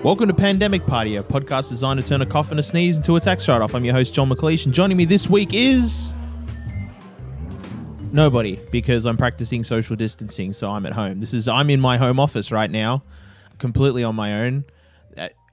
Welcome to Pandemic Party, a podcast designed to turn a cough and a sneeze into a tax write-off. I'm your host, John McLeish, and joining me this week is... nobody, because I'm practicing social distancing, so I'm at home. I'm in my home office right now, completely on my own.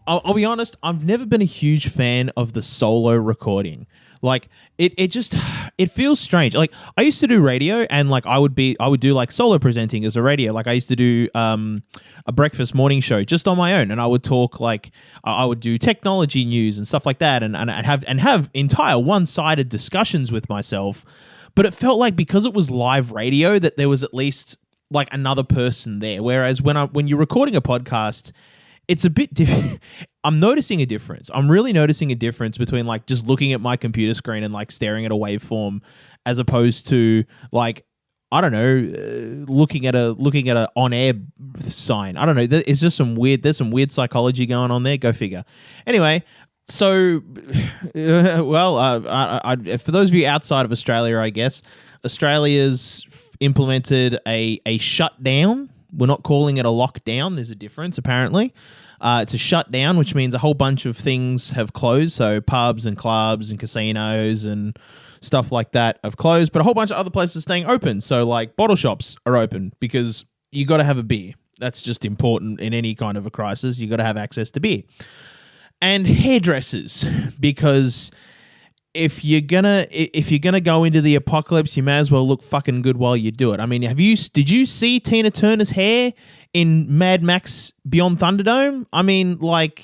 I'll be honest, I've never been a huge fan of the solo recording. Like, it feels strange. Like, I used to do radio, and like I would do like solo presenting as a radio. Like, I used to do a breakfast morning show just on my own, and I would talk like I would do technology news and stuff like that, and have entire one-sided discussions with myself. But it felt like because it was live radio that there was at least like another person there. Whereas when you're recording a podcast, it's a bit different. I'm noticing a difference. I'm really noticing a difference between like just looking at my computer screen and like staring at a waveform, as opposed to like, I don't know, looking at a on-air sign. I don't know. There's some weird psychology going on there. Go figure. Anyway, so, for those of you outside of Australia, I guess, Australia's implemented a shutdown. We're not calling it a lockdown. There's a difference, apparently. It's a shutdown, which means a whole bunch of things have closed. So pubs and clubs and casinos and stuff like that have closed. But a whole bunch of other places are staying open. So like bottle shops are open because you got to have a beer. That's just important in any kind of a crisis. You got to have access to beer. And hairdressers, because if you're gonna go into the apocalypse, you may as well look fucking good while you do it. I mean, did you see Tina Turner's hair in Mad Max Beyond Thunderdome? I mean, like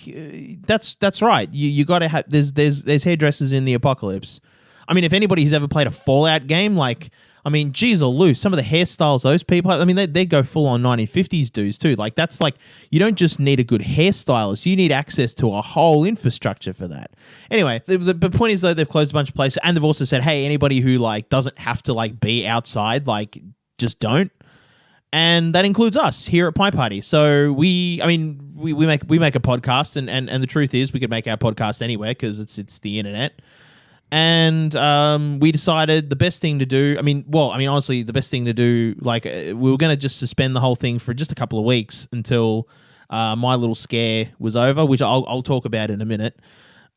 that's right. You got to have there's hairdressers in the apocalypse. I mean, if anybody's ever played a Fallout game, like, I mean, geez, or loose, some of the hairstyles those people, I mean, they go full on 1950s dudes too. Like, that's like, you don't just need a good hairstylist, you need access to a whole infrastructure for that. Anyway, the point is, though, they've closed a bunch of places, and they've also said, hey, anybody who like doesn't have to like be outside, like, just don't. And that includes us here at Pint Party. So we make a podcast, and the truth is we could make our podcast anywhere because it's the internet. And we decided the best thing to do, honestly, the best thing to do, like, we were going to just suspend the whole thing for just a couple of weeks until my little scare was over, which I'll talk about in a minute.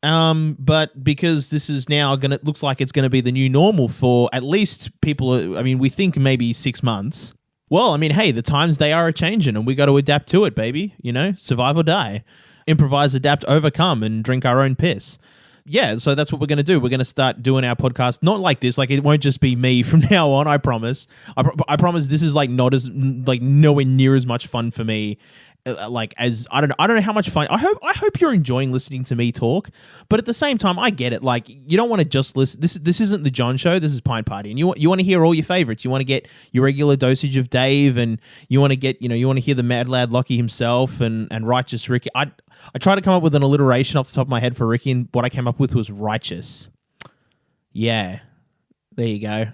But because this is now looks like it's going to be the new normal for at least people, we think maybe 6 months. Well, I mean, hey, the times they are a-changing, and we got to adapt to it, baby. You know, survive or die. Improvise, adapt, overcome, and drink our own piss. Yeah, so that's what we're going to do. We're going to start doing our podcast, not like this. Like, it won't just be me from now on, I promise. I promise this is like not as, like, nowhere near as much fun for me. Like, as I don't know how much fun. I hope you're enjoying listening to me talk, but at the same time, I get it. Like, you don't want to just listen. This isn't the John Show. This is Pint Party, and you want to hear all your favorites. You want to get your regular dosage of Dave, and you want to hear the Mad Lad Lockie himself and Righteous Ricky. I tried to come up with an alliteration off the top of my head for Ricky, and what I came up with was righteous. Yeah, there you go.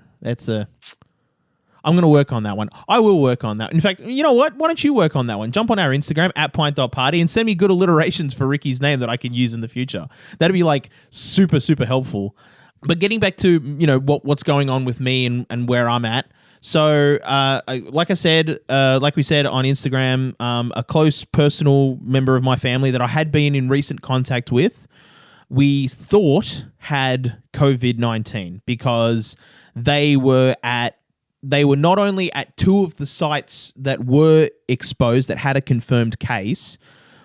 I'm going to work on that one. I will work on that. In fact, you know what? Why don't you work on that one? Jump on our Instagram at pint.party and send me good alliterations for Ricky's name that I can use in the future. That'd be like super, super helpful. But getting back to, what's going on with me and where I'm at. So, like we said on Instagram, a close personal member of my family that I had been in recent contact with, we thought had COVID-19 because they were not only at two of the sites that were exposed that had a confirmed case,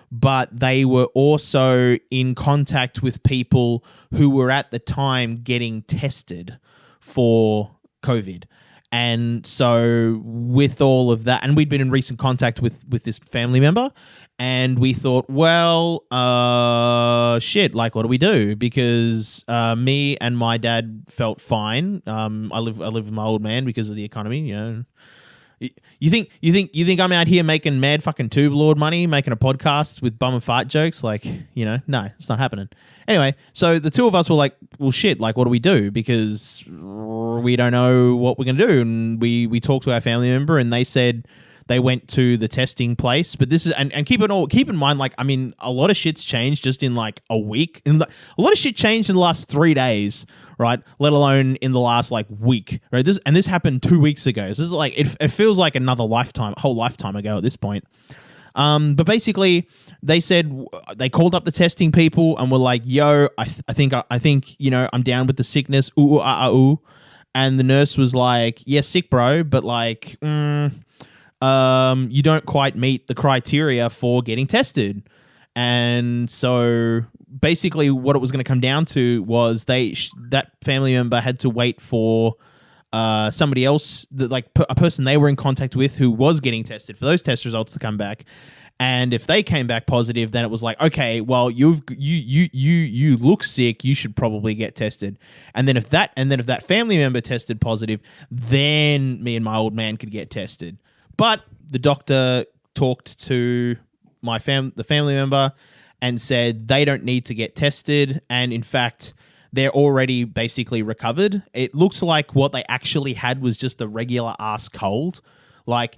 but they were also in contact with people who were at the time getting tested for COVID. And so with all of that, and we'd been in recent contact with this family member, and we thought, well, shit, like, what do we do? Because me and my dad felt fine. I live with my old man because of the economy, you know. You think I'm out here making mad fucking tube lord money, making a podcast with bum and fart jokes? Like, no, it's not happening. Anyway, so the two of us were like, well, shit, like, what do we do? Because we don't know what we're going to do. And we talked to our family member, and they said they went to the testing place. But this is, and keep in mind, like, a lot of shit's changed just in like a week. A lot of shit changed in the last 3 days, right? Let alone in the last like week, right? This happened 2 weeks ago. So this is like, it feels like another whole lifetime ago at this point. But basically, they said they called up the testing people and were like, "Yo, I think I'm down with the sickness." Ooh, ooh. And the nurse was like, "Yeah, sick, bro, but like, you don't quite meet the criteria for getting tested." And so basically what it was going to come down to was that family member had to wait for somebody else, a person they were in contact with who was getting tested, for those test results to come back. And if they came back positive, then it was like, okay, well, you look sick, you should probably get tested. And then if that family member tested positive, then me and my old man could get tested. But the doctor talked to the family member and said they don't need to get tested, and in fact they're already basically recovered. It looks like what they actually had was just a regular ass cold, like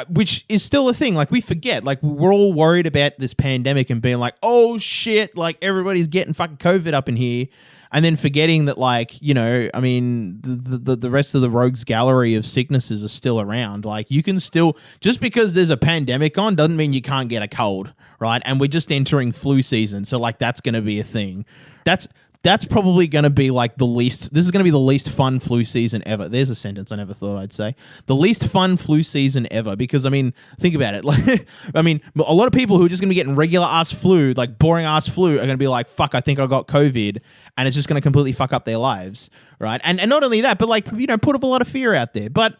which is still a thing. Like, we forget, like, we're all worried about this pandemic and being like, oh shit, like everybody's getting fucking COVID up in here. And then forgetting that, like, you know, I mean, the rest of the rogues gallery of sicknesses are still around. Like, you can still, just because there's a pandemic on doesn't mean you can't get a cold, right? And we're just entering flu season, so like that's going to be a thing. That's probably going to be like this is going to be the least fun flu season ever. There's a sentence I never thought I'd say. The least fun flu season ever, because, I mean, think about it. Like, I mean, a lot of people who are just going to be getting regular ass flu, like boring ass flu, are going to be like, fuck, I think I got COVID, and it's just going to completely fuck up their lives, right? And not only that, but like, you know, put a lot of fear out there. But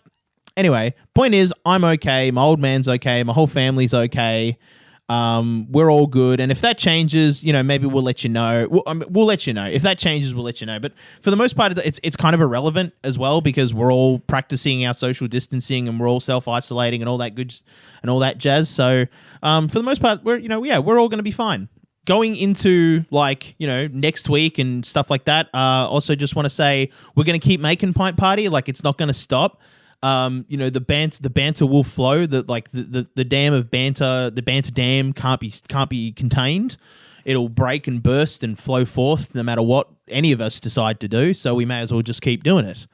anyway, point is, I'm okay. My old man's okay. My whole family's okay. We're all good, and if that changes, you know, maybe we'll let you know. We'll let you know. If that changes, we'll let you know. But for the most part, it's kind of irrelevant as well, because we're all practicing our social distancing and we're all self-isolating and all that good and all that jazz. So for the most part, we're all going to be fine. Going into, like, you know, next week and stuff like that. Also, just want to say we're going to keep making Pint Party. Like, it's not going to stop. You know, the banter will flow. The dam of banter, the banter dam can't be contained. It'll break and burst and flow forth no matter what any of us decide to do. So we may as well just keep doing it.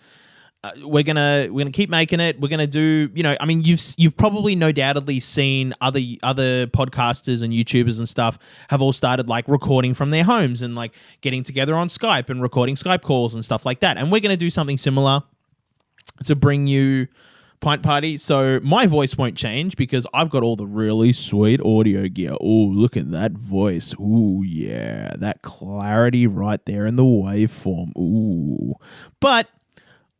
We're gonna keep making it. We're gonna do, you know, I mean, you've probably no doubtedly seen other podcasters and YouTubers and stuff have all started like recording from their homes and like getting together on Skype and recording Skype calls and stuff like that. And we're gonna do something similar to bring you Pint Party. So my voice won't change because I've got all the really sweet audio gear. Oh, look at that voice. Ooh, yeah. That clarity right there in the waveform. Ooh. But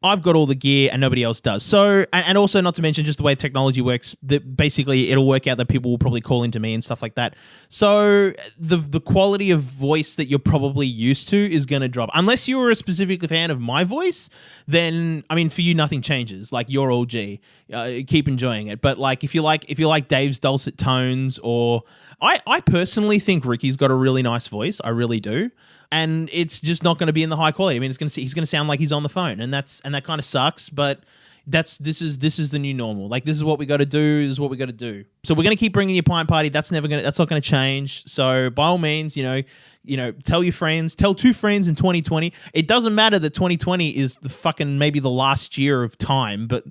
I've got all the gear and nobody else does. So, and also not to mention just the way technology works, that basically it'll work out that people will probably call into me and stuff like that. So the quality of voice that you're probably used to is going to drop. Unless you were a specific fan of my voice, then, I mean, for you, nothing changes. Like, you're all G. Keep enjoying it. But like, if you like Dave's dulcet tones, or I personally think Ricky's got a really nice voice. I really do. And it's just not going to be in the high quality. I mean, he's going to sound like he's on the phone, and that kind of sucks. But this is the new normal. Like, this is what we got to do. This is what we got to do. So we're going to keep bringing you Pint Party. That's not going to change. So by all means, you know, tell your friends, tell 2 friends in 2020. It doesn't matter that 2020 is the fucking maybe the last year of time, but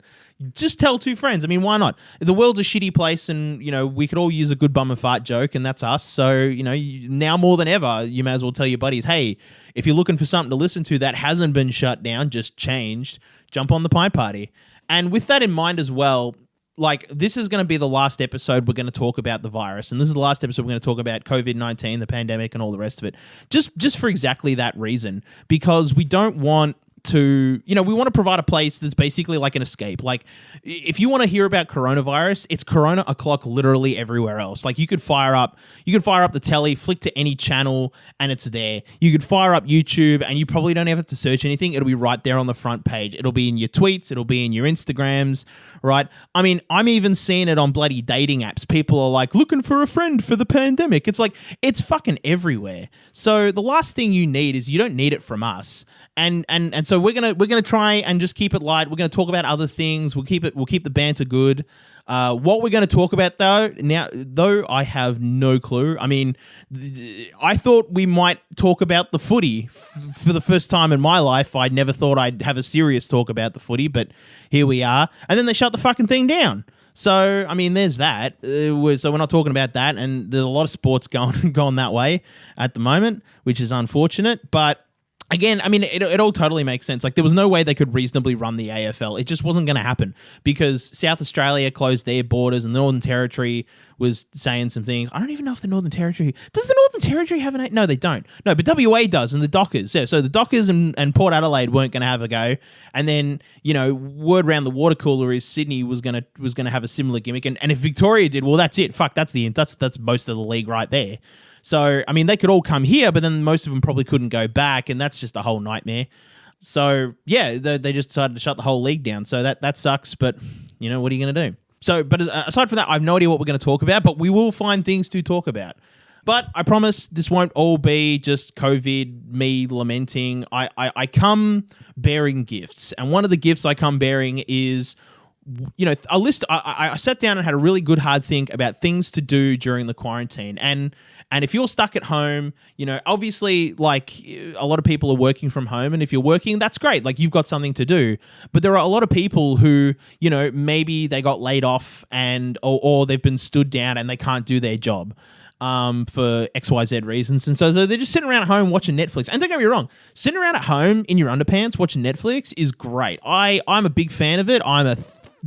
just tell 2 friends. I mean, why not? The world's a shitty place, and, you know, we could all use a good bum and fart joke, and that's us. So, you know, now more than ever, you may as well tell your buddies, hey, if you're looking for something to listen to that hasn't been shut down, just changed, jump on the Pint Party. And with that in mind as well, like, this is going to be the last episode we're going to talk about the virus, and this is the last episode we're going to talk about COVID-19, the pandemic, and all the rest of it. Just for exactly that reason, because we don't want to, you know, we want to provide a place that's basically like an escape. Like, if you want to hear about coronavirus, it's Corona o'clock literally everywhere else. Like, you could fire up the telly, flick to any channel, and it's there. You could fire up YouTube, and you probably don't have to search anything. It'll be right there on the front page. It'll be in your tweets. It'll be in your Instagrams, right? I mean, I'm even seeing it on bloody dating apps. People are like, looking for a friend for the pandemic. It's like, it's fucking everywhere. So the last thing you need is, you don't need it from us. And so we're gonna try and just keep it light. We're gonna talk about other things. We'll keep the banter good. What we're gonna talk about though, I have no clue. I mean, I thought we might talk about the footy for the first time in my life. I never thought I'd have a serious talk about the footy, but here we are. And then they shut the fucking thing down. So, I mean, there's that. So we're not talking about that, and there's a lot of sports going that way at the moment, which is unfortunate. But again, I mean, it all totally makes sense. Like, there was no way they could reasonably run the AFL. It just wasn't going to happen because South Australia closed their borders and the Northern Territory was saying some things. I don't even know if the Northern Territory... Does the Northern Territory have an... No, they don't. No, but WA does, and the Dockers. Yeah, so the Dockers and Port Adelaide weren't going to have a go. And then, word around the water cooler is Sydney was going to have a similar gimmick. And if Victoria did, well, that's it. Fuck, that's most of the league right there. So, I mean, they could all come here, but then most of them probably couldn't go back, and that's just a whole nightmare. So, yeah, they just decided to shut the whole league down. So that sucks, but, what are you going to do? So, but aside from that, I have no idea what we're going to talk about, but we will find things to talk about. But I promise this won't all be just COVID, me lamenting. I come bearing gifts, and one of the gifts I come bearing is... a list. I sat down and had a really good hard think about things to do during the quarantine. And if you're stuck at home, obviously, like, a lot of people are working from home. And if you're working, that's great. Like, you've got something to do. But there are a lot of people who, maybe they got laid off or they've been stood down and they can't do their job for XYZ reasons. And so they're just sitting around at home watching Netflix. And don't get me wrong, sitting around at home in your underpants watching Netflix is great. I'm a big fan of it. I'm a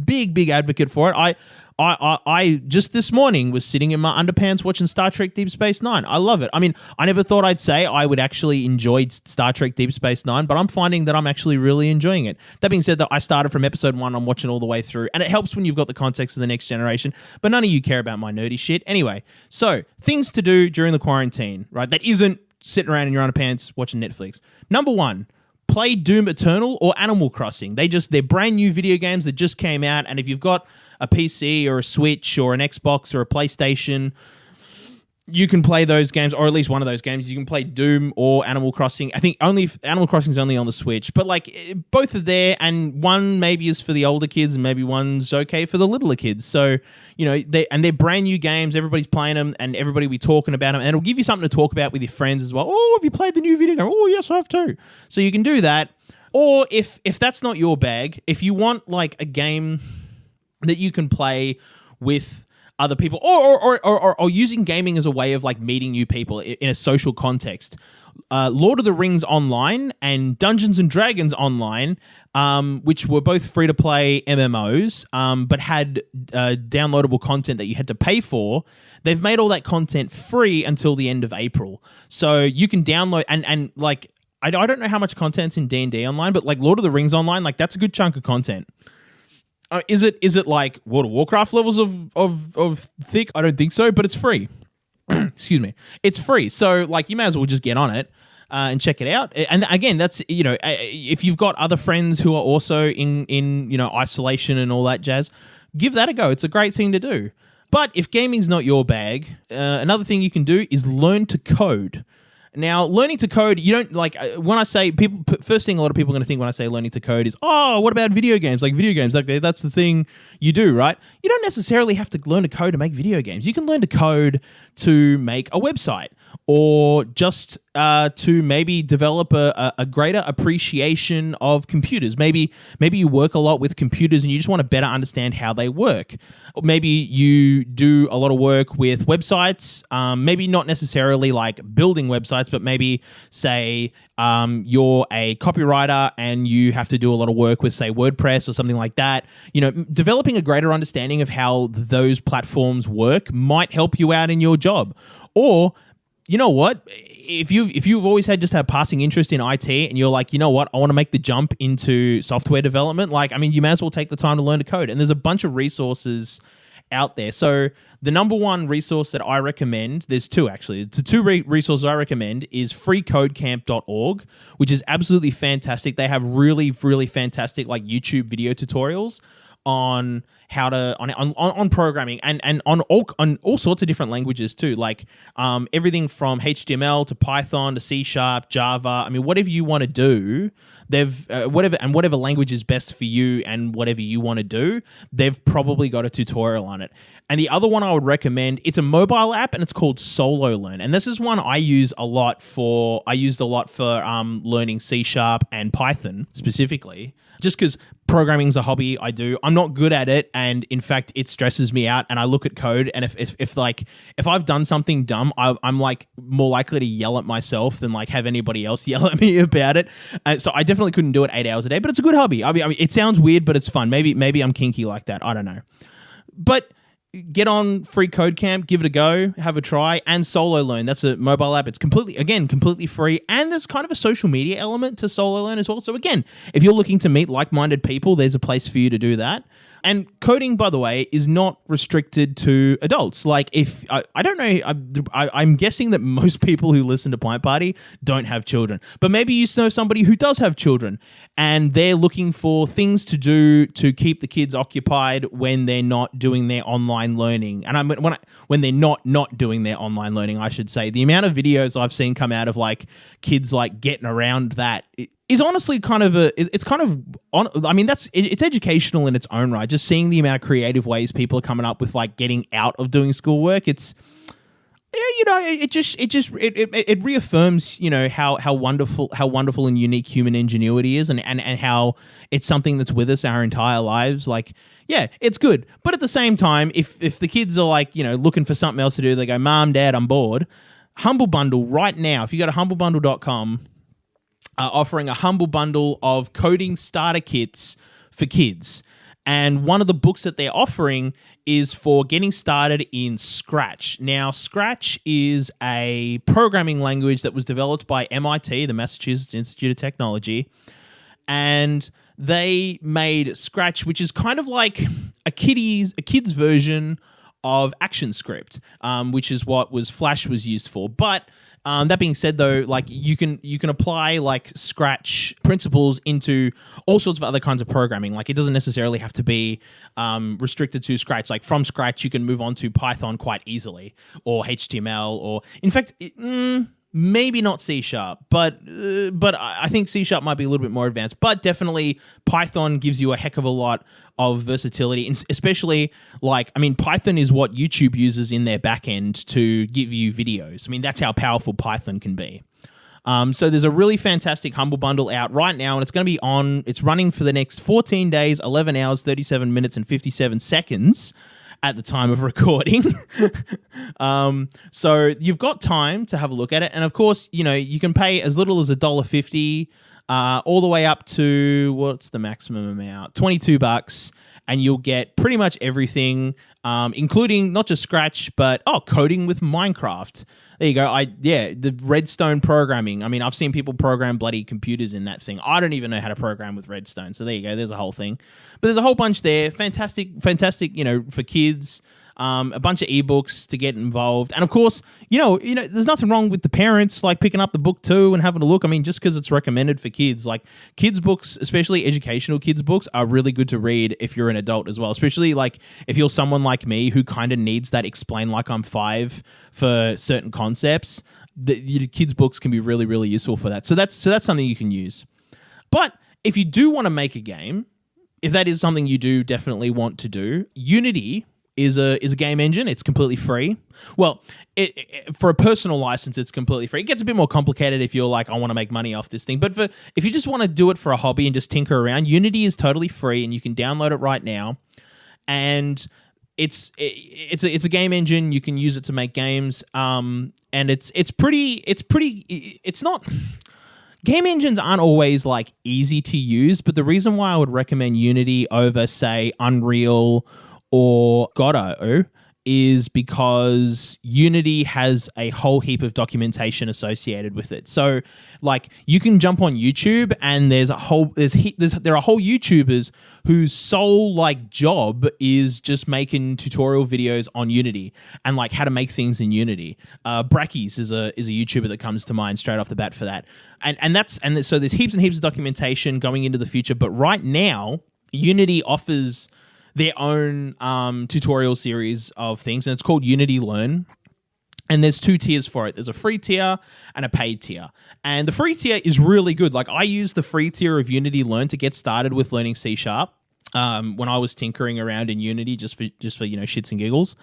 big advocate for it. I just this morning was sitting in my underpants watching Star Trek Deep Space Nine. I love it. I mean, I never thought I'd say I would actually enjoy Star Trek Deep Space Nine, but I'm finding that I'm actually really enjoying it. That being said, that I started from episode 1, I'm watching all the way through, and it helps when you've got the context of the Next Generation, but none of you care about my nerdy shit. Anyway, so things to do during the quarantine, right? That isn't sitting around in your underpants watching Netflix. Number 1, play Doom Eternal or Animal Crossing. They're brand new video games that just came out, and if you've got a PC or a Switch or an Xbox or a PlayStation, you can play those games, or at least one of those games. You can play Doom or Animal Crossing. I think Animal Crossing is only on the Switch, but like both are there, and one maybe is for the older kids, and maybe one's okay for the littler kids. So they're brand new games. Everybody's playing them, and everybody will be talking about them, and it'll give you something to talk about with your friends as well. Oh, have you played the new video game? Oh, yes, I have too. So you can do that. Or if that's not your bag, if you want like a game that you can play with other people, or using gaming as a way of like meeting new people in a social context. Lord of the Rings Online and Dungeons and Dragons Online, which were both free-to-play MMOs, but had downloadable content that you had to pay for. They've made all that content free until the end of April. So you can download, and like, I don't know how much content's in D&D Online, but like Lord of the Rings Online, like that's a good chunk of content. Is it like World of Warcraft levels of thick? I don't think so, but it's free. Excuse me. It's free. So like you may as well just get on it and check it out. And again, that's, if you've got other friends who are also in isolation and all that jazz, give that a go. It's a great thing to do. But if gaming's not your bag, another thing you can do is learn to code. Now, learning to code, you don't like when I say people. First thing a lot of people are going to think when I say learning to code is, oh, what about video games? Like video games, like that's the thing you do, right? You don't necessarily have to learn to code to make video games. You can learn to code to make a website, or just to maybe develop a greater appreciation of computers. Maybe you work a lot with computers and you just want to better understand how they work. Maybe you do a lot of work with websites, maybe not necessarily like building websites, but maybe say you're a copywriter and you have to do a lot of work with, say, WordPress or something like that. Developing a greater understanding of how those platforms work might help you out in your job. Or, you know what? If you've always had passing interest in IT and you're like, you know what, I want to make the jump into software development, you may as well take the time to learn to code. And there's a bunch of resources out there. So the number one resource that I recommend, there's two actually. The two resources I recommend is freecodecamp.org, which is absolutely fantastic. They have really, really fantastic like YouTube video tutorials on how to on programming and on all sorts of different languages too, like everything from HTML to Python to C#, Java. Whatever you want to do, they've whatever language is best for you and whatever you want to do, they've probably got a tutorial on it. And the other one I would recommend, it's a mobile app and it's called Solo Learn. And this is one I used a lot for learning C# and Python specifically. just because programming's a hobby I do. I'm not good at it, and in fact, it stresses me out. And I look at code, and if I've done something dumb, I'm like more likely to yell at myself than like have anybody else yell at me about it. So I definitely couldn't do it 8 hours a day, but it's a good hobby. I mean, it sounds weird, but it's fun. Maybe I'm kinky like that. I don't know, but. Get on Free Code Camp, give it a go, have a try, and Solo Learn. That's a mobile app. It's completely free, and there's kind of a social media element to Solo Learn as well. So again, if you're looking to meet like-minded people, there's a place for you to do that. And coding, by the way, is not restricted to adults. Like, if I don't know, I'm guessing that most people who listen to Pint Party don't have children, but maybe you know somebody who does have children, and they're looking for things to do to keep the kids occupied when they're not doing their online learning. And when they're not doing their online learning, I should say, the amount of videos I've seen come out of like kids like getting around that is honestly it's educational in its own right. Just seeing the amount of creative ways people are coming up with like getting out of doing schoolwork, it reaffirms, how wonderful and unique human ingenuity is, and how it's something that's with us our entire lives. Like, yeah, it's good. But at the same time, if the kids are like, looking for something else to do, they go, Mom, Dad, I'm bored. Humble Bundle right now, if you go to humblebundle.com, offering a humble bundle of coding starter kits for kids. And one of the books that they're offering is for getting started in Scratch. Now, Scratch is a programming language that was developed by MIT, the Massachusetts Institute of Technology. And they made Scratch, which is kind of like a kid's version of ActionScript, which is what Flash was used for. But that being said, though, like you can apply like Scratch principles into all sorts of other kinds of programming. Like, it doesn't necessarily have to be restricted to Scratch. Like, from Scratch, you can move on to Python quite easily, or HTML, or in fact, maybe not C#, but I think C# might be a little bit more advanced. But definitely Python gives you a heck of a lot of versatility, especially Python is what YouTube uses in their backend to give you videos. I mean, that's how powerful Python can be. So there's a really fantastic Humble Bundle out right now, and it's running for the next 14 days, 11 hours, 37 minutes, and 57 seconds at the time of recording. So you've got time to have a look at it. And of course, you can pay as little as $1.50 all the way up to, what's the maximum amount? $22, and you'll get pretty much everything, including not just Scratch, but coding with Minecraft. There you go. The Redstone programming. I mean, I've seen people program bloody computers in that thing. I don't even know how to program with Redstone. So there you go. There's a whole thing. But there's a whole bunch there. Fantastic, for kids. A bunch of ebooks to get involved. And of course, there's nothing wrong with the parents like picking up the book too and having a look. I mean, just because it's recommended for kids, like kids books, especially educational kids books, are really good to read if you're an adult as well. Especially like if you're someone like me who kind of needs that explain like I'm 5 for certain concepts. The kids books can be really, really useful for that. So that's something you can use. But if you do want to make a game, if that is something you do definitely want to do, Unity is a game engine. It's completely free. Well, for a personal license, it's completely free. It gets a bit more complicated if you're like, I want to make money off this thing. But if you just want to do it for a hobby and just tinker around, Unity is totally free, and you can download it right now. And it's a game engine. You can use it to make games. And it's not. Game engines aren't always like easy to use, but the reason why I would recommend Unity over, say, Unreal or Godot is because Unity has a whole heap of documentation associated with it. So, like, you can jump on YouTube, and there are whole YouTubers whose sole like job is just making tutorial videos on Unity and like how to make things in Unity. Brackies is a YouTuber that comes to mind straight off the bat for that, and so there's heaps and heaps of documentation going into the future. But right now, Unity offers their own tutorial series of things, and it's called Unity Learn. And there's 2 tiers for it. There's a free tier and a paid tier. And the free tier is really good. Like, I used the free tier of Unity Learn to get started with learning C# when I was tinkering around in Unity just for shits and giggles.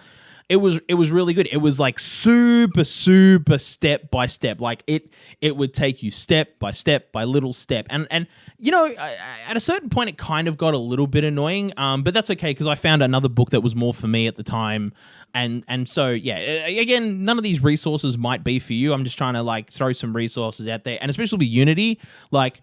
it was really good. It was like super step by step. Like it would take you step by step by little step. And at a certain point it kind of got a little bit annoying. But that's okay because I found another book that was more for me at the time. And so yeah, again, none of these resources might be for you. I'm just trying to like throw some resources out there, and especially with Unity, like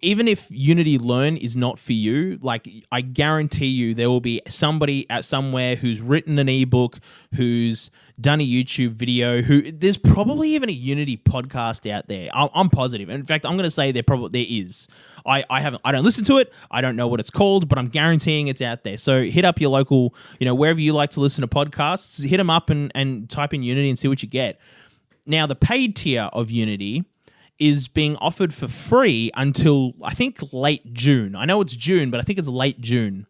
even if Unity Learn is not for you, like I guarantee you there will be somebody at somewhere who's written an ebook, who's done a YouTube video, there's probably even a Unity podcast out there. I'm positive. In fact, I'm going to say there is. I don't listen to it. I don't know what it's called, but I'm guaranteeing it's out there. So hit up your local, wherever you like to listen to podcasts, hit them up and type in Unity and see what you get. Now, the paid tier of Unity is being offered for free until I think late June. I know it's June, but I think it's late June.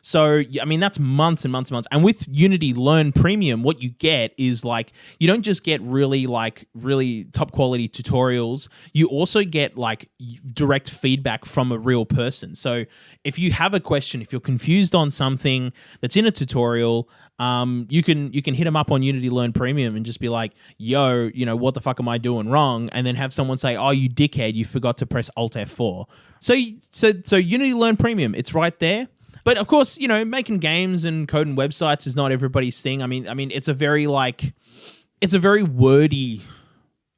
So, I mean, that's months and months and months. And with Unity Learn Premium, what you get is like, you don't just get really top quality tutorials. You also get like direct feedback from a real person. So if you have a question, if you're confused on something that's in a tutorial, you can hit them up on Unity Learn Premium and just be like, yo, what the fuck am I doing wrong? And then have someone say, oh, you dickhead, you forgot to press Alt F4. So Unity Learn Premium, it's right there. But of course, making games and coding websites is not everybody's thing. I mean, it's a very wordy.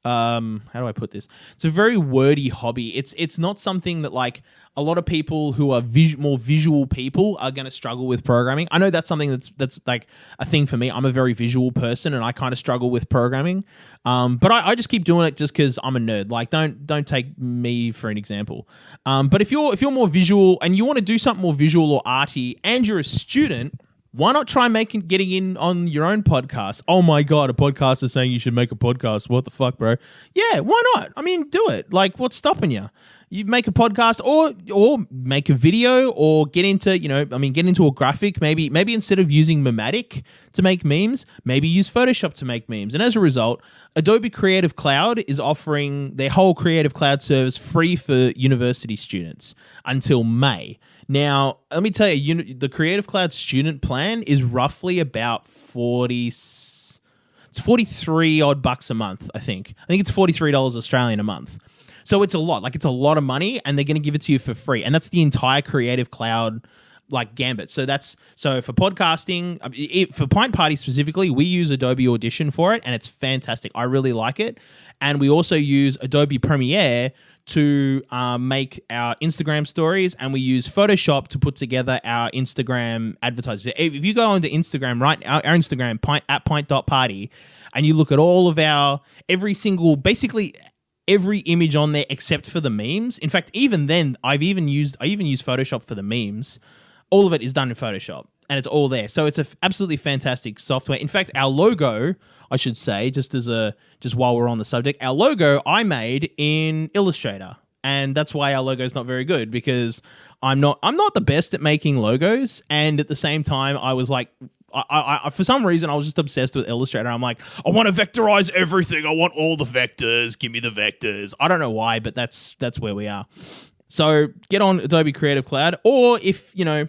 How do I put this? It's a very wordy hobby. It's not something that like a lot of people who are more visual people are going to struggle with programming. I know that's something that's like a thing for me. I'm a very visual person and I kind of struggle with programming. But I just keep doing it just because I'm a nerd. Like don't take me for an example. But if you're more visual and you want to do something more visual or arty and you're a student, why not try getting in on your own podcast? Oh my God, a podcast is saying you should make a podcast. What the fuck, bro? Yeah, why not? I mean, do it. Like, what's stopping you? You make a podcast or make a video or get into a graphic. Maybe instead of using Memetic to make memes, maybe use Photoshop to make memes. And as a result, Adobe Creative Cloud is offering their whole Creative Cloud service free for university students until May. Now, let me tell you, the Creative Cloud student plan is roughly about it's 43 odd bucks a month, I think. I think it's $43 Australian a month. So it's a lot. Like, it's a lot of money, and they're going to give it to you for free. And that's the entire Creative Cloud gambit. So for podcasting, for Pint Party specifically, we use Adobe Audition for it, and it's fantastic. I really like it. And we also use Adobe Premiere to make our Instagram stories, and we use Photoshop to put together our Instagram advertising. If you go onto Instagram, right, our Instagram, @pint.party, and you look at all of basically every image on there except for the memes. In fact, even then, I even used Photoshop for the memes. All of it is done in Photoshop, and it's all there. So it's absolutely fantastic software. In fact, our logo, I should say, just while we're on the subject, our logo I made in Illustrator, and that's why our logo is not very good, because I'm not the best at making logos, and at the same time, I was like, I for some reason I was just obsessed with Illustrator. I'm like, I want to vectorize everything. I want all the vectors. Give me the vectors. I don't know why, but that's where we are. So get on Adobe Creative Cloud, or if you're not,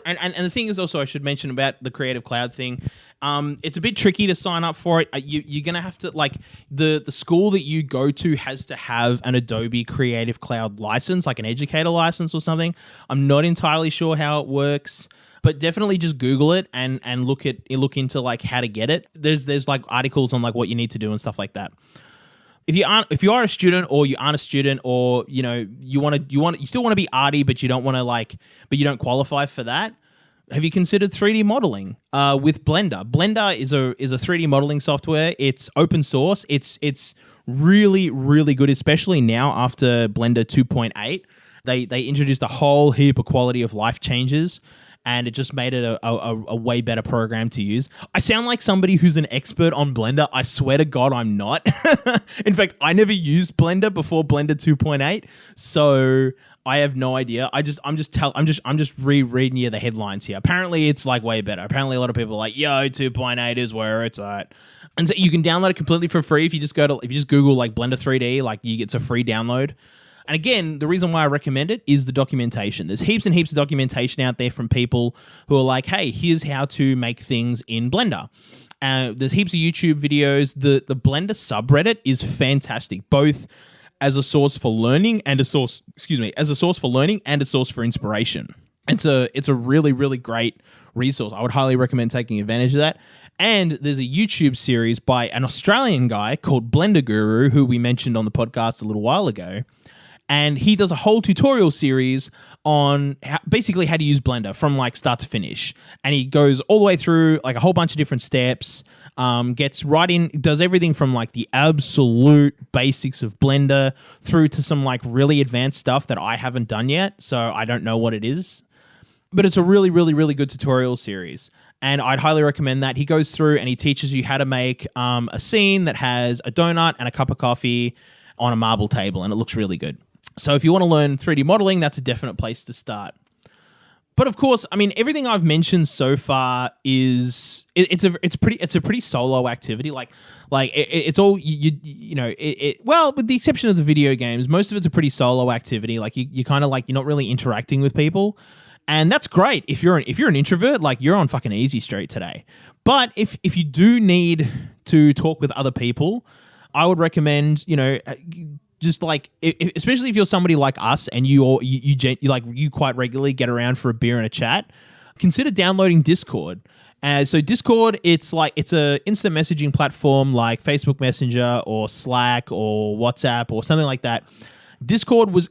and the thing is also, I should mention about the Creative Cloud thing. It's a bit tricky to sign up for it. You're going to have to, like, the school that you go to has to have an Adobe Creative Cloud license, like an educator license or something. I'm not entirely sure how it works, but definitely just Google it and look into like how to get it. There's like articles on like what you need to do and stuff like that. If you are a student, or you aren't a student, or you still want to be arty, but you don't want to but you don't qualify for that, have you considered 3D modeling with Blender? Blender is a 3D modeling software. It's open source. It's really, really good, especially now after Blender 2.8. They introduced a whole heap of quality of life changes, and it just made it a way better program to use. I sound like somebody who's an expert on Blender. I swear to God, I'm not. In fact, I never used Blender before Blender 2.8, so I have no idea. I'm just rereading you the headlines here. Apparently, it's like way better. Apparently, a lot of people are like, yo, 2.8 is where it's at. And so you can download it completely for free if you just Google like Blender 3D. Like, it's a free download. And again, the reason why I recommend it is the documentation. There's heaps and heaps of documentation out there from people who are like, hey, here's how to make things in Blender. There's heaps of YouTube videos. The Blender subreddit is fantastic, both as a source for learning and a source for inspiration. It's a really, really great resource. I would highly recommend taking advantage of that. And there's a YouTube series by an Australian guy called Blender Guru, who we mentioned on the podcast a little while ago. And he does a whole tutorial series on basically how to use Blender from like start to finish. And he goes all the way through like a whole bunch of different steps, gets right in, does everything from like the absolute basics of Blender through to some like really advanced stuff that I haven't done yet. So I don't know what it is. But it's a really, really, really good tutorial series. And I'd highly recommend that. He goes through and he teaches you how to make a scene that has a donut and a cup of coffee on a marble table, and it looks really good. So if you want to learn 3D modeling, that's a definite place to start. But of course, I mean, everything I've mentioned so far is it's a pretty solo activity. It's all well, with the exception of the video games, most of it's a pretty solo activity. Like you kind of like you're not really interacting with people. And that's great. If you're an introvert, like you're on fucking easy street today. But if you do need to talk with other people, I would recommend, just like, especially if you're somebody like us and you quite regularly get around for a beer and a chat, consider downloading Discord. So Discord, it's a instant messaging platform like Facebook Messenger or Slack or WhatsApp or something like that. Discord was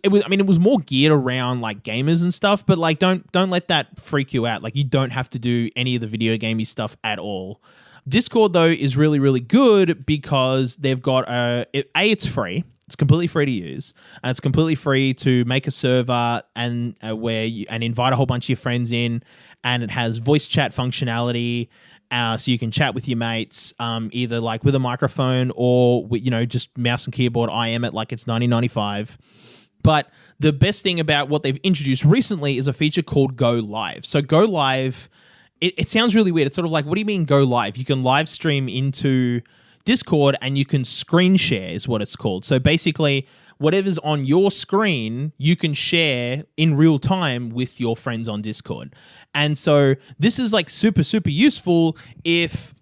more geared around like gamers and stuff, but like don't let that freak you out. Like you don't have to do any of the video gamey stuff at all. Discord though is really, really good because they've got it's free. It's completely free to use, and it's completely free to make a server and invite a whole bunch of your friends in, and it has voice chat functionality. So you can chat with your mates, either like with a microphone or with, just mouse and keyboard IM it like it's 1995. But the best thing about what they've introduced recently is a feature called Go Live. So Go Live, it sounds really weird. It's sort of like, what do you mean Go Live? You can live stream into Discord and you can screen share is what it's called. So basically, whatever's on your screen, you can share in real time with your friends on Discord. And so this is like super, super useful if,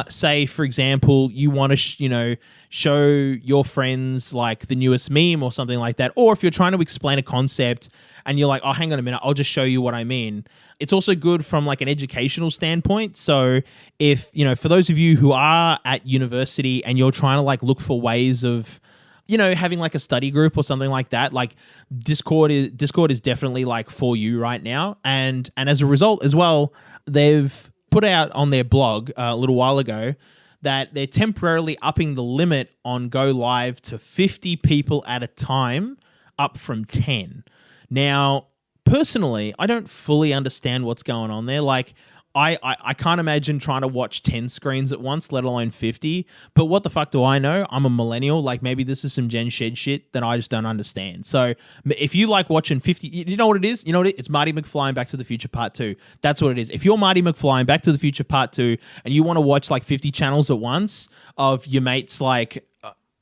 say, for example, you want to, show your friends like the newest meme or something like that. Or if you're trying to explain a concept and you're like, oh, hang on a minute, I'll just show you what I mean. It's also good from like an educational standpoint. So if, for those of you who are at university and you're trying to like look for ways of, having like a study group or something like that, like Discord is definitely like for you right now. And as a result as well, they've put out on their blog a little while ago that they're temporarily upping the limit on Go Live to 50 people at a time, up from 10. Now, personally, I don't fully understand what's going on there. Like, I can't imagine trying to watch 10 screens at once, let alone 50. But what the fuck do I know? I'm a millennial. Like, maybe this is some Gen Shed shit that I just don't understand. So if you like watching 50, you know what it is? It's Marty McFly in Back to the Future Part 2. That's what it is. If you're Marty McFly in Back to the Future Part 2 and you want to watch like 50 channels at once of your mates like...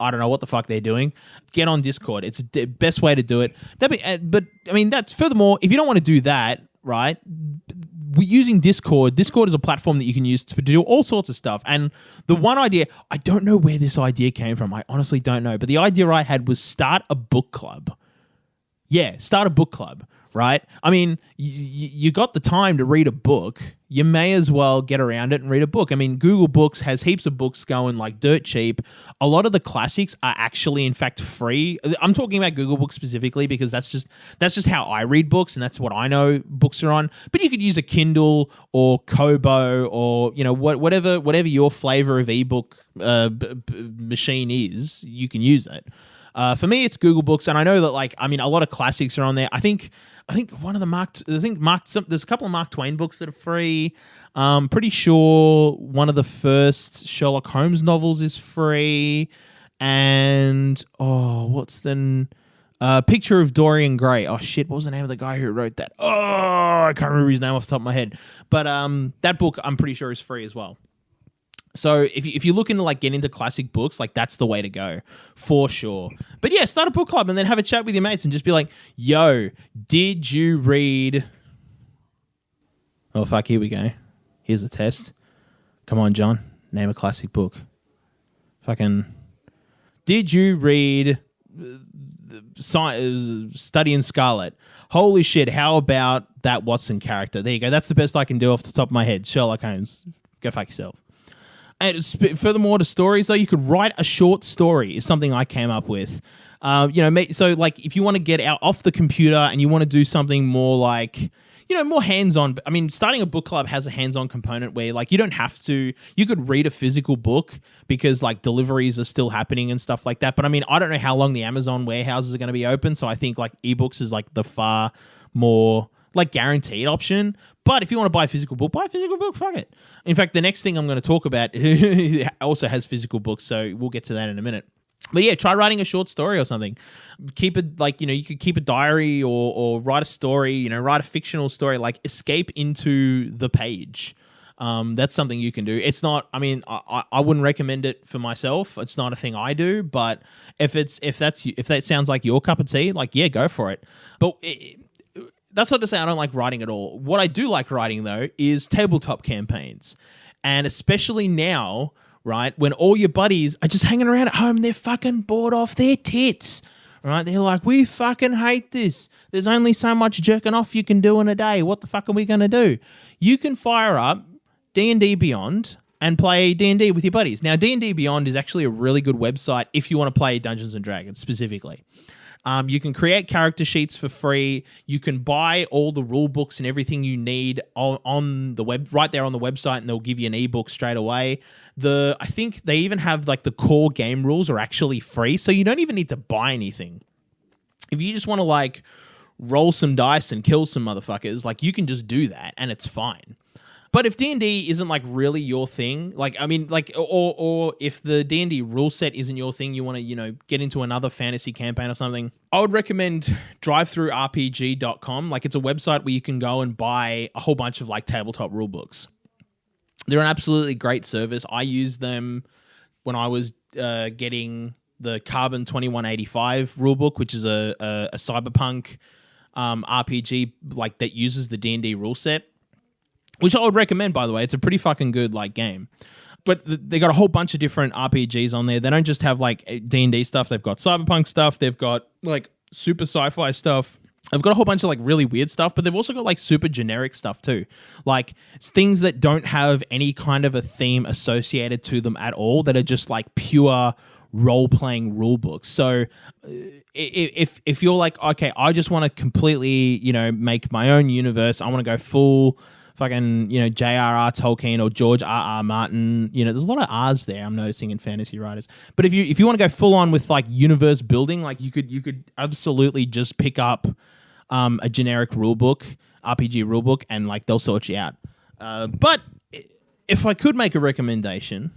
I don't know what the fuck they're doing. Get on Discord. It's the best way to do it. But I mean, that's furthermore, if you don't want to do that, right? We're using Discord. Discord is a platform that you can use to do all sorts of stuff. And the one idea, I don't know where this idea came from. I honestly don't know. But the idea I had was start a book club. Yeah, start a book club, right? I mean, you got the time to read a book. You may as well get around it and read a book. I mean, Google Books has heaps of books going like dirt cheap. A lot of the classics are actually, in fact, free. I'm talking about Google Books specifically because that's just how I read books and that's what I know books are on. But you could use a Kindle or Kobo or whatever your flavor of ebook machine is. You can use it. For me, it's Google Books, and I know that a lot of classics are on there. I think one of the there's a couple of Mark Twain books that are free. Pretty sure one of the first Sherlock Holmes novels is free, and what's the Picture of Dorian Gray? Oh shit, what was the name of the guy who wrote that? Oh, I can't remember his name off the top of my head, but that book I'm pretty sure is free as well. So if you're looking to like get into classic books, like that's the way to go for sure. But yeah, start a book club and then have a chat with your mates and just be like, yo, did you read... Oh, fuck, here we go. Here's the test. Come on, John. Name a classic book. Fucking... Did you read Study in Scarlet? Holy shit, how about that Watson character? There you go. That's the best I can do off the top of my head. Sherlock Holmes. Go fuck yourself. And furthermore to stories, though, you could write a short story is something I came up with. So like if you want to get out off the computer and you want to do something more like... more hands-on. I mean, starting a book club has a hands-on component where, like, you don't have to... You could read a physical book because, like, deliveries are still happening and stuff like that. But, I mean, I don't know how long the Amazon warehouses are going to be open, so I think, like, ebooks is, like, the far more, like, guaranteed option. But if you want to buy a physical book, fuck it. In fact, the next thing I'm going to talk about also has physical books, so we'll get to that in a minute. But yeah, try writing a short story or something. Keep it like, you could keep a diary or write a story, write a fictional story, like escape into the page. That's something you can do. It's not, I mean, I wouldn't recommend it for myself. It's not a thing I do, but if that sounds like your cup of tea, like, yeah, go for it. But that's not to say I don't like writing at all. What I do like writing though is tabletop campaigns. And especially now, right, when all your buddies are just hanging around at home, they're fucking bored off their tits, right? They're like, we fucking hate this. There's only so much jerking off you can do in a day. What the fuck are we going to do? You can fire up D&D Beyond and play D&D with your buddies. Now, D&D Beyond is actually a really good website if you want to play Dungeons & Dragons specifically. You can create character sheets for free. You can buy all the rule books and everything you need on the web, right there on the website, and they'll give you an ebook straight away. I think they even have like the core game rules are actually free, so you don't even need to buy anything. If you just want to like roll some dice and kill some motherfuckers, like you can just do that and it's fine. But if D&D isn't like really your thing, like, I mean, like, or if the D&D rule set isn't your thing, you want to, get into another fantasy campaign or something, I would recommend drivethroughrpg.com. Like, it's a website where you can go and buy a whole bunch of like tabletop rule books. They're an absolutely great service. I used them when I was getting the Carbon 2185 rulebook, which is a cyberpunk RPG like that uses the D&D rule set. Which I would recommend, by the way. It's a pretty fucking good like game. But they got a whole bunch of different RPGs on there. They don't just have like D&D stuff. They've got cyberpunk stuff. They've got like super sci-fi stuff. They've got a whole bunch of like really weird stuff, but they've also got like super generic stuff too. Like things that don't have any kind of a theme associated to them at all, that are just like pure role-playing rule books. So if you're like, okay, I just want to completely, make my own universe. I want to go full... fucking, J.R.R. Tolkien or George R.R. Martin. There's a lot of R's there I'm noticing in fantasy writers. But if you want to go full on with like universe building, like you could absolutely just pick up a generic rulebook, RPG rulebook, and like they'll sort you out. But if I could make a recommendation,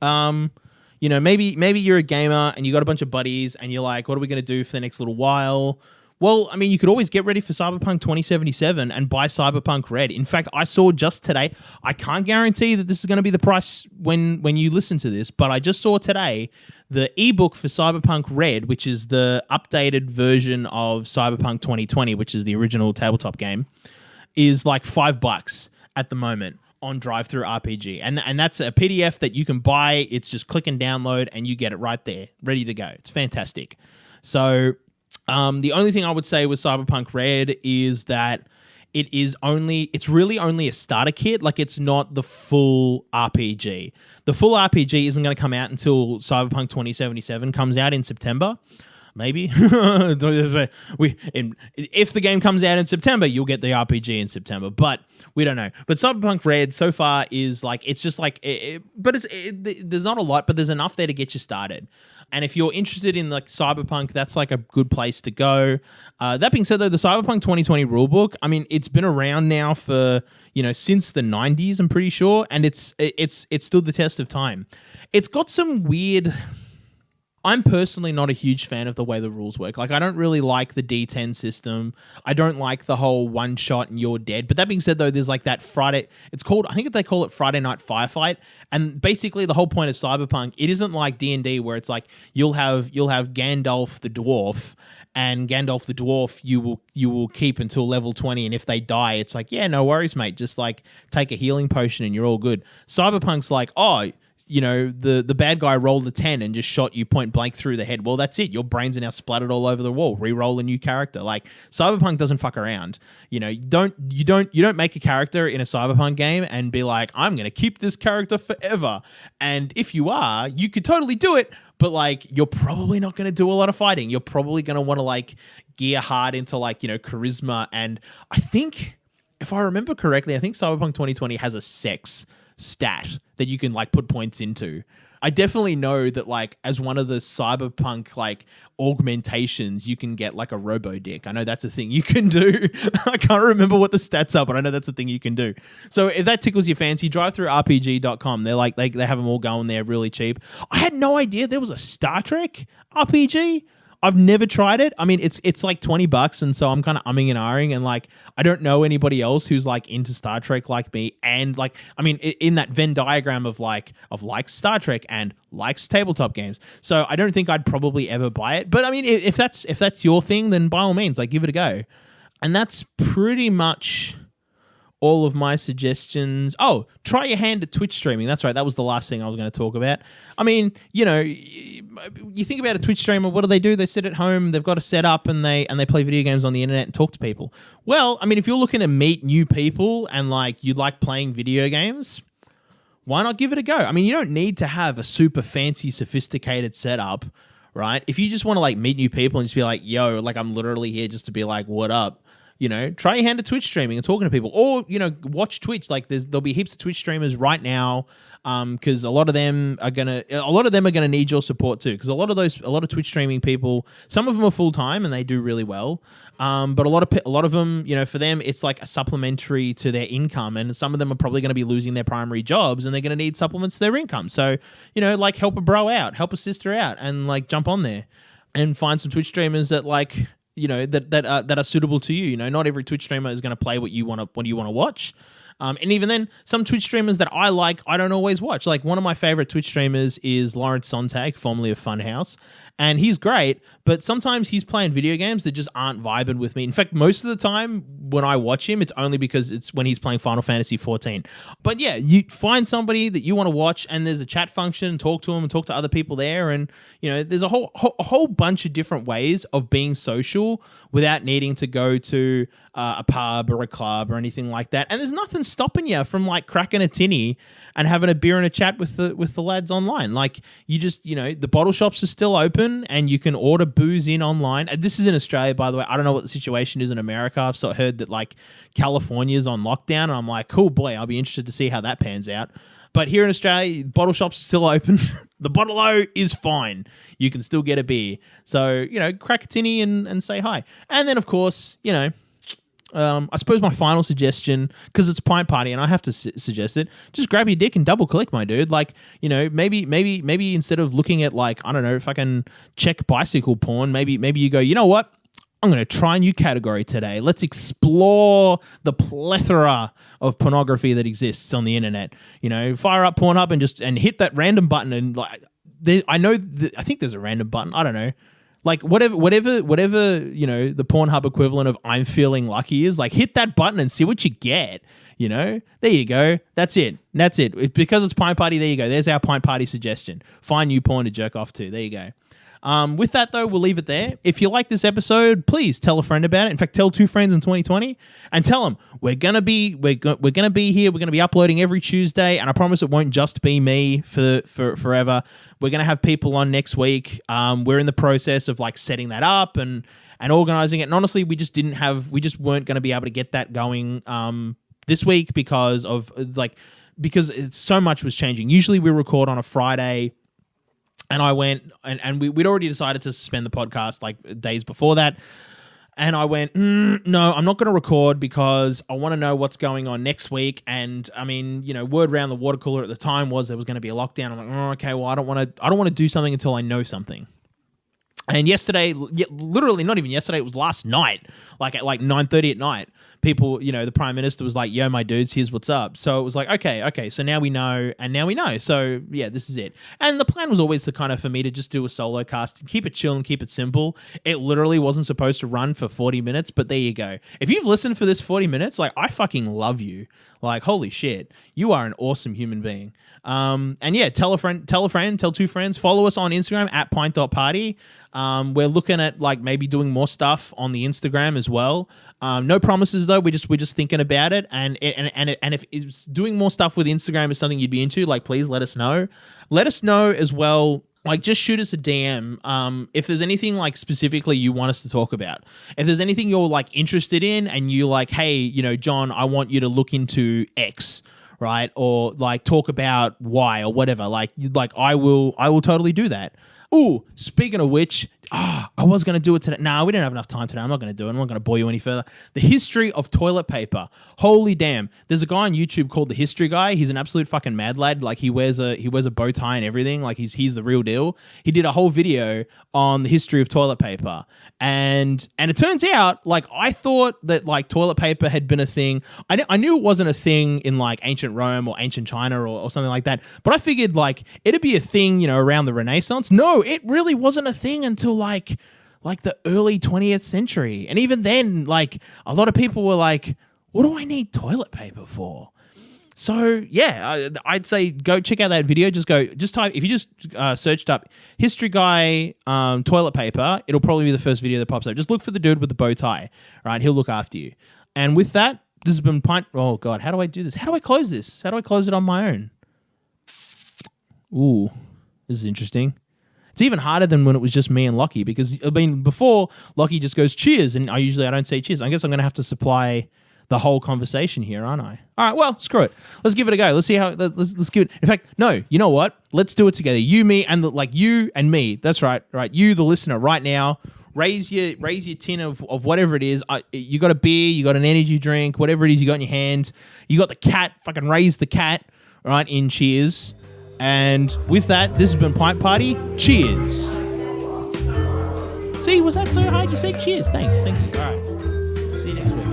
maybe you're a gamer and you got a bunch of buddies and you're like, what are we going to do for the next little while? Well, I mean, you could always get ready for Cyberpunk 2077 and buy Cyberpunk Red. In fact, I saw just today, I can't guarantee that this is going to be the price when you listen to this, but I just saw today the ebook for Cyberpunk Red, which is the updated version of Cyberpunk 2020, which is the original tabletop game, is like $5 at the moment on DriveThruRPG. And that's a PDF that you can buy. It's just click and download and you get it right there, ready to go. It's fantastic. So... the only thing I would say with Cyberpunk Red is that it's really only a starter kit. Like, it's not the full RPG. The full RPG isn't going to come out until Cyberpunk 2077 comes out in September. Maybe. If the game comes out in September, you'll get the RPG in September, but we don't know. But Cyberpunk Red so far is like, it's just like, there's not a lot, but there's enough there to get you started. And if you're interested in like Cyberpunk, that's like a good place to go. That being said, though, the Cyberpunk 2020 rulebook, I mean, it's been around now for, since the 90s, I'm pretty sure, and it's stood the test of time. It's got some weird I'm personally not a huge fan of the way the rules work. Like, I don't really like the D10 system. I don't like the whole one shot and you're dead. But that being said, though, there's like that Friday. It's called, I think they call it Friday Night Firefight. And basically, the whole point of Cyberpunk, it isn't like D&D where it's like you'll have Gandalf the dwarf, and Gandalf the dwarf you will keep until level 20, and if they die, it's like, yeah, no worries, mate. Just like take a healing potion and you're all good. Cyberpunk's like, oh, you know, the bad guy rolled a 10 and just shot you point blank through the head. Well, that's it. Your brains are now splattered all over the wall. Re-roll a new character. Like, Cyberpunk doesn't fuck around. You know, you don't make a character in a Cyberpunk game and be like, I'm gonna keep this character forever. And if you are, you could totally do it, but like, you're probably not gonna do a lot of fighting. You're probably gonna want to like gear hard into like, you know, charisma. And I think, if I remember correctly, I think Cyberpunk 2020 has a sex stat that you can like put points into. I definitely know that like as one of the Cyberpunk like augmentations, you can get like a robo dick. I know that's a thing you can do. I can't remember what the stats are, but I know that's a thing you can do. So if that tickles your fancy, drive through RPG.com. They're like they have them all going there really cheap. I had no idea there was a Star Trek RPG. I've never tried it. I mean, it's like $20, and so I'm kind of umming and ahhing, and like I don't know anybody else who's like into Star Trek like me, and like I mean, in that Venn diagram of likes Star Trek and likes tabletop games. So I don't think I'd probably ever buy it. But I mean, if that's your thing, then by all means, like give it a go. And that's pretty much all of my suggestions. Oh, try your hand at Twitch streaming. That's right. That was the last thing I was going to talk about. I mean, you know, you think about a Twitch streamer, what do? They sit at home, they've got a setup, and they play video games on the internet and talk to people. Well, I mean, if you're looking to meet new people and like you like playing video games, why not give it a go? I mean, you don't need to have a super fancy, sophisticated setup, right? If you just want to like meet new people and just be like, yo, like I'm literally here just to be like, what up? You know, try your hand at Twitch streaming and talking to people, or you know, watch Twitch. Like there'll be heaps of Twitch streamers right now, because a lot of them are gonna need your support too. Because a lot of Twitch streaming people, some of them are full time and they do really well, but a lot of them, you know, for them it's like a supplementary to their income, and some of them are probably going to be losing their primary jobs and they're going to need supplements to their income. So you know, like help a bro out, help a sister out, and like jump on there and find some Twitch streamers that like, you know, that are suitable to you. You know, not every Twitch streamer is going to play what you want to watch. And even then, some Twitch streamers that I like, I don't always watch. Like one of my favorite Twitch streamers is Lawrence Sontag, formerly of Funhouse. And he's great, but sometimes he's playing video games that just aren't vibing with me. In fact, most of the time when I watch him, it's only because it's when he's playing Final Fantasy 14. But yeah, you find somebody that you want to watch, and there's a chat function, talk to them and talk to other people there. And, you know, there's a whole bunch of different ways of being social without needing to go to a pub or a club or anything like that. And there's nothing stopping you from like cracking a tinny and having a beer and a chat with the lads online. Like you just, you know, the bottle shops are still open and you can order booze in online. And this is in Australia, by the way. I don't know what the situation is in America. I've sort of heard that like California's on lockdown, and I'm like, cool, boy, I'll be interested to see how that pans out. But here in Australia, bottle shops are still open. The bottle-o is fine. You can still get a beer. So, you know, crack a tinny and say hi. And then, of course, you know, I suppose my final suggestion, because it's Pint Party and I have to suggest it, just grab your dick and double click, my dude. Like, you know, maybe instead of looking at like, I don't know, if I can check bicycle porn, maybe you go, you know what? I'm going to try a new category today. Let's explore the plethora of pornography that exists on the internet. You know, fire up Pornhub and hit that random button. And like, I think there's a random button. I don't know. Like whatever, you know, the Pornhub equivalent of I'm feeling lucky is, like hit that button and see what you get. You know, there you go. That's it. Because it's Pint Party. There you go. There's our Pint Party suggestion. Find new porn to jerk off to. There you go. With that, though, we'll leave it there. If you like this episode, please tell a friend about it. In fact, tell 2 friends in 2020 and tell them we're gonna be here. We're gonna be uploading every Tuesday, and I promise it won't just be me for forever. We're gonna have people on next week. We're in the process of like setting that up and organizing it. And honestly, we just weren't gonna be able to get that going this week because so much was changing. Usually we record on a Friday. And I went, and we'd already decided to suspend the podcast like days before that. And I went, no, I'm not going to record because I want to know what's going on next week. And I mean, word around the water cooler at the time was there was going to be a lockdown. I'm like, oh, okay, well, I don't want to do something until I know something. And yesterday, literally not even yesterday, it was last night, like at 9:30 at night, people, the Prime Minister was like, yo, my dudes, here's what's up. So it was like, okay, so now we know, and now we know. So yeah, this is it. And the plan was always for me to just do a solo cast, keep it chill and keep it simple. It literally wasn't supposed to run for 40 minutes, but there you go. If you've listened for this 40 minutes, like, I fucking love you. Like, holy shit, you are an awesome human being. And yeah, tell a friend, tell two friends, follow us on Instagram at pint.party. We're looking at maybe doing more stuff on the Instagram as well. No promises though. We're just thinking about it. And if doing more stuff with Instagram is something you'd be into, please let us know. Let us know as well. Just shoot us a DM if there's anything specifically you want us to talk about. If there's anything you're interested in and you hey, John, I want you to look into X, right? Or talk about Y or whatever. I will totally do that. Ooh, speaking of which, I was going to do it today. No, we didn't have enough time today. I'm not going to do it. I'm not going to bore you any further. The history of toilet paper. Holy damn. There's a guy on YouTube called The History Guy. He's an absolute fucking mad lad. He wears a bow tie and everything. He's the real deal. He did a whole video on the history of toilet paper. And it turns out, I thought that, toilet paper had been a thing. I knew it wasn't a thing in, ancient Rome or ancient China or something like that. But I figured, it'd be a thing, around the Renaissance. No, it really wasn't a thing until, the early 20th century. And even then, a lot of people were like, what do I need toilet paper for? So, yeah, I'd say go check out that video. Just type, if you just searched up History Guy toilet paper, it'll probably be the first video that pops up. Just look for the dude with the bow tie, right? He'll look after you. And with that, this has been Pint. Oh, God, how do I do this? How do I close this? How do I close it on my own? Ooh, this is interesting. It's even harder than when it was just me and Lockie because, before, Lockie just goes, cheers, and I don't say cheers. I guess I'm going to have to supply the whole conversation here, aren't I? All right, well, screw it. Let's give it a go. Let's see how, let's give it. In fact, no, you know what? Let's do it together. You, me, and you and me. That's right, you, the listener, right now. Raise your tin of whatever it is. You got a beer, you got an energy drink, whatever it is you got in your hand. You got the cat, fucking raise the cat, right, in cheers. And with that, this has been Pint Party. Cheers. See, was that so hard? You said cheers. Thanks. Thank you. All right. See you next week.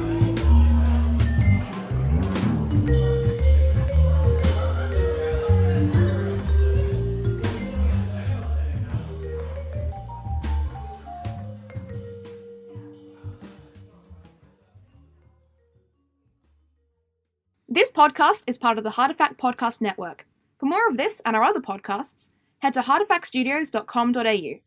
This podcast is part of the Hartefact Podcast Network. For more of this and our other podcasts, head to hartefactstudios.com.au.